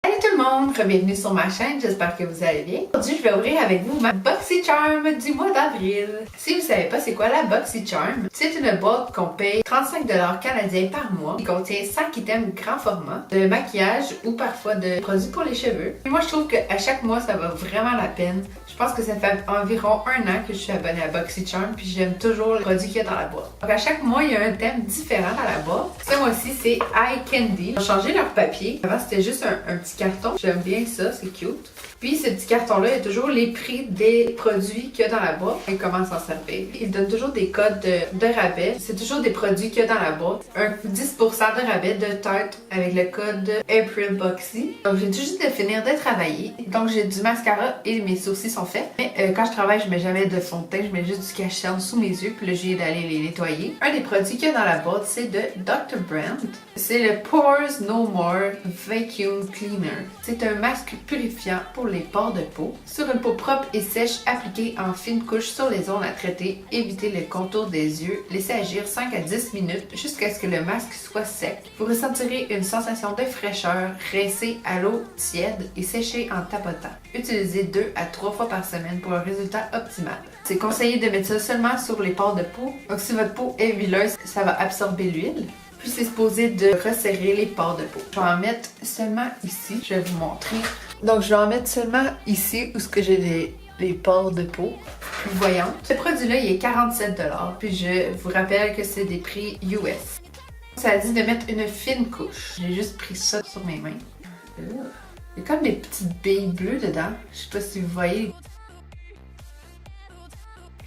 Salut tout le monde, bienvenue sur ma chaîne, j'espère que vous allez bien. Aujourd'hui, je vais ouvrir avec vous ma BoxyCharm du mois d'avril. Si vous savez pas c'est quoi la BoxyCharm, c'est une boîte qu'on paye 35$ canadiens par mois qui contient 5 items grand format, de maquillage ou parfois de produits pour les cheveux. Et moi, je trouve qu'à chaque mois, ça vaut vraiment la peine. Je pense que ça fait environ 1 an que je suis abonnée à BoxyCharm puis j'aime toujours les produits qu'il y a dans la boîte. Donc à chaque mois, il y a un thème différent dans la boîte. Ce mois-ci, c'est Eye Candy. Ils ont changé leur papier. Avant, c'était juste un petit carton. J'aime bien ça, c'est cute. Puis ce petit carton-là, il y a toujours les prix des produits qu'il y a dans la boîte et comment s'en servir. Ils donnent toujours des codes de rabais. C'est toujours des produits qu'il y a dans la boîte. Un 10% de rabais de tête avec le code AprilBoxy. Donc j'ai tout juste de finir de travailler. Donc j'ai du mascara et mes sourcils sont faits. Mais quand je travaille, je mets jamais de fond de teint. Je mets juste du cache-cerne sous mes yeux. Puis là, j'ai d'aller les nettoyer. Un des produits qu'il y a dans la boîte, c'est de Dr. Brandt. C'est le Pores No More Vacuum Cleaner. C'est un masque purifiant pour les pores de peau. Sur une peau propre et sèche, appliquez en fine couche sur les zones à traiter. Évitez le contour des yeux. Laissez agir 5 à 10 minutes jusqu'à ce que le masque soit sec. Vous ressentirez une sensation de fraîcheur. Rincez à l'eau tiède et séchez en tapotant. Utilisez 2 à 3 fois par semaine pour un résultat optimal. C'est conseillé de mettre ça seulement sur les pores de peau. Donc si votre peau est huileuse, ça va absorber l'huile. Puis c'est supposé de resserrer les pores de peau. Je vais en mettre seulement ici. Je vais vous montrer. Donc je vais en mettre seulement ici où j'ai les pores de peau plus voyantes. Ce produit-là, il est 47$. Puis je vous rappelle que c'est des prix US. Ça a dit de mettre une fine couche. J'ai juste pris ça sur mes mains. Il y a comme des petites billes bleues dedans. Je sais pas si vous voyez.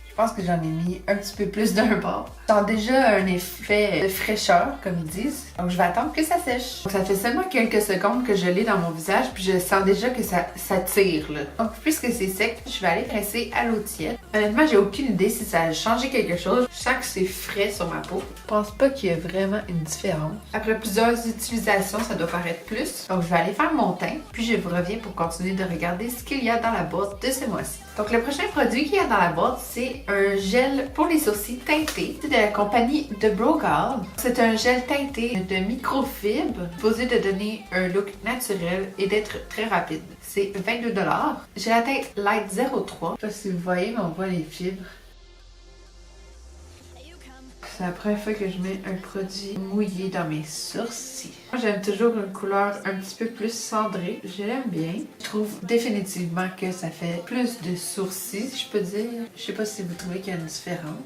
Je pense que j'en ai mis un petit peu plus d'un bord. Ça a déjà un effet de fraîcheur, comme ils disent. Donc je vais attendre que ça sèche. Donc ça fait seulement quelques secondes que je l'ai dans mon visage, puis je sens déjà que ça tire là. Donc puisque c'est sec, je vais aller rincer à l'eau tiède. Honnêtement, j'ai aucune idée si ça a changé quelque chose. Je sens que c'est frais sur ma peau. Je pense pas qu'il y ait vraiment une différence. Après plusieurs utilisations, ça doit paraître plus. Donc je vais aller faire mon teint, puis je vous reviens pour continuer de regarder ce qu'il y a dans la boîte de ce mois-ci. Donc le prochain produit qu'il y a dans la boîte, c'est un gel pour les sourcils teintés. C'est de la compagnie de Brogal. C'est un gel teinté de microfibre, supposé de donner un look naturel et d'être très rapide. C'est 22$. J'ai la teinte Light 03. Je sais pas si vous voyez, mais on voit les fibres. C'est la première fois que je mets un produit mouillé dans mes sourcils. Moi, j'aime toujours une couleur un petit peu plus cendrée. Je l'aime bien. Je trouve définitivement que ça fait plus de sourcils, si je peux dire. Je sais pas si vous trouvez qu'il y a une différence.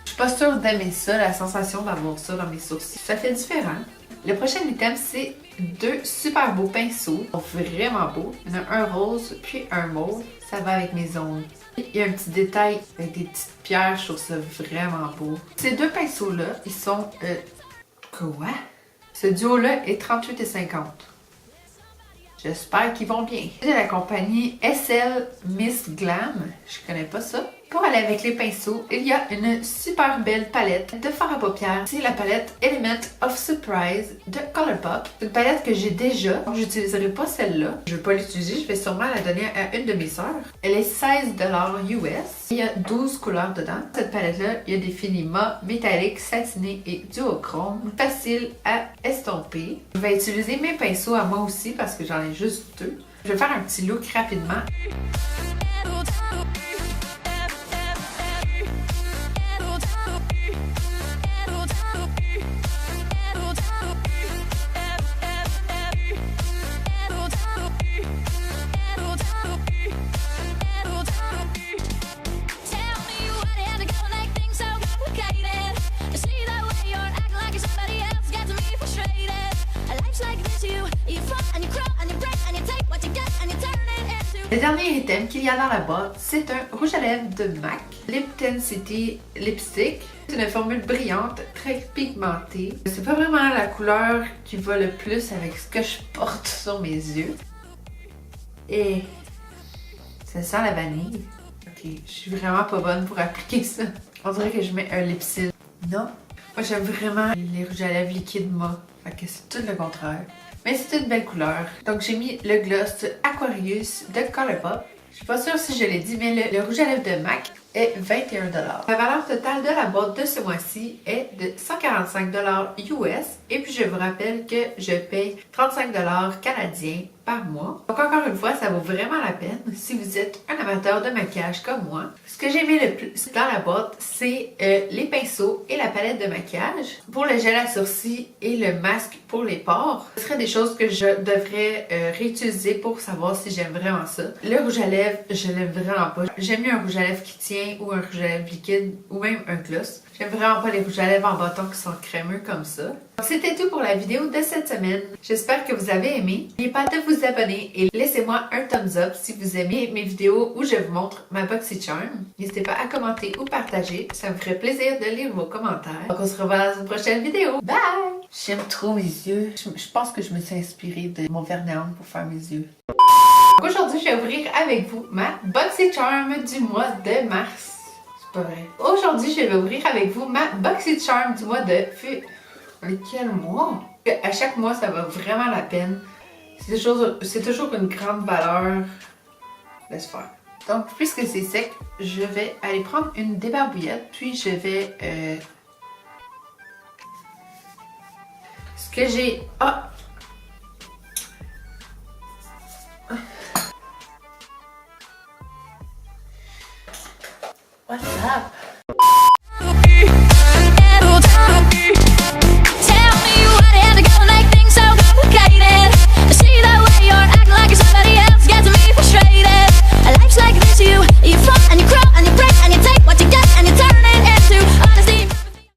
Je suis pas sûre d'aimer ça, la sensation d'avoir ça dans mes sourcils. Ça fait différent. Le prochain item, c'est 2 super beaux pinceaux. Ils sont vraiment beaux. Il y en a un rose puis un mauve. Ça va avec mes ongles. Il y a un petit détail avec des petites pierres, je trouve ça vraiment beau. Ces 2 pinceaux-là, ils sont... Quoi? Ce duo-là est 38,50$. J'espère qu'ils vont bien. C'est de la compagnie SL Miss Glam. Je connais pas ça. Pour aller avec les pinceaux, il y a une super belle palette de fard à paupières. C'est la palette Element of Surprise de Colourpop. C'est une palette que j'ai déjà. Donc j'utiliserai pas celle-là. Je vais pas l'utiliser. Je vais sûrement la donner à une de mes sœurs. Elle est 16$ US. Il y a 12 couleurs dedans. Cette palette-là, il y a des finis mat, métalliques, satinés et duochrome. Facile à estomper. Je vais utiliser mes pinceaux à moi aussi parce que j'en ai juste 2. Je vais faire un petit look rapidement. Le dernier item qu'il y a dans la boîte, c'est un rouge à lèvres de MAC Lip Intensity Lipstick. C'est une formule brillante, très pigmentée. C'est pas vraiment la couleur qui va le plus avec ce que je porte sur mes yeux. Et ça sent la vanille. Ok, je suis vraiment pas bonne pour appliquer ça. On dirait que je mets un lipsil. Non. Moi j'aime vraiment les rouges à lèvres liquides mat. Fait que c'est tout le contraire. Mais c'est une belle couleur. Donc j'ai mis le gloss Aquarius de Colourpop. Je suis pas sûre si je l'ai dit, mais le rouge à lèvres de MAC est 21$. La valeur totale de la boîte de ce mois-ci est de 145$ US. Et puis je vous rappelle que je paye 35$ canadiens par mois. Donc encore une fois, ça vaut vraiment la peine si vous êtes un amateur de maquillage comme moi. Ce que j'ai mis le plus dans la boîte, c'est les pinceaux et la palette de maquillage. Pour le gel à sourcils et le masque pour les pores, ce serait des choses que je devrais réutiliser pour savoir si j'aime vraiment ça. Le rouge à lèvres, je l'aime vraiment pas. J'aime mieux un rouge à lèvres qui tient ou un rouge à lèvres liquide ou même un gloss. J'aime vraiment pas les rouges à lèvres en bâton qui sont crémeux comme ça. Donc c'était tout pour la vidéo de cette semaine. J'espère que vous avez aimé. N'oubliez pas de vous abonner et laissez-moi un thumbs up si vous aimez mes vidéos où je vous montre ma BoxyCharm. N'hésitez pas à commenter ou partager. Ça me ferait plaisir de lire vos commentaires. Donc on se revoit dans une prochaine vidéo. Bye! J'aime trop mes yeux. Je pense que je me suis inspirée de mon vernis à ongles pour faire mes yeux. Aujourd'hui, je vais ouvrir avec vous ma BoxyCharm du mois de mars. C'est pas vrai. Aujourd'hui, je vais ouvrir avec vous ma BoxyCharm du mois de quel mois? À chaque mois, ça va vraiment la peine. C'est toujours une grande valeur. Laisse faire. Donc, puisque c'est sec, je vais aller prendre une débarbouillette, puis je vais... Ce que j'ai... Ah! What's up?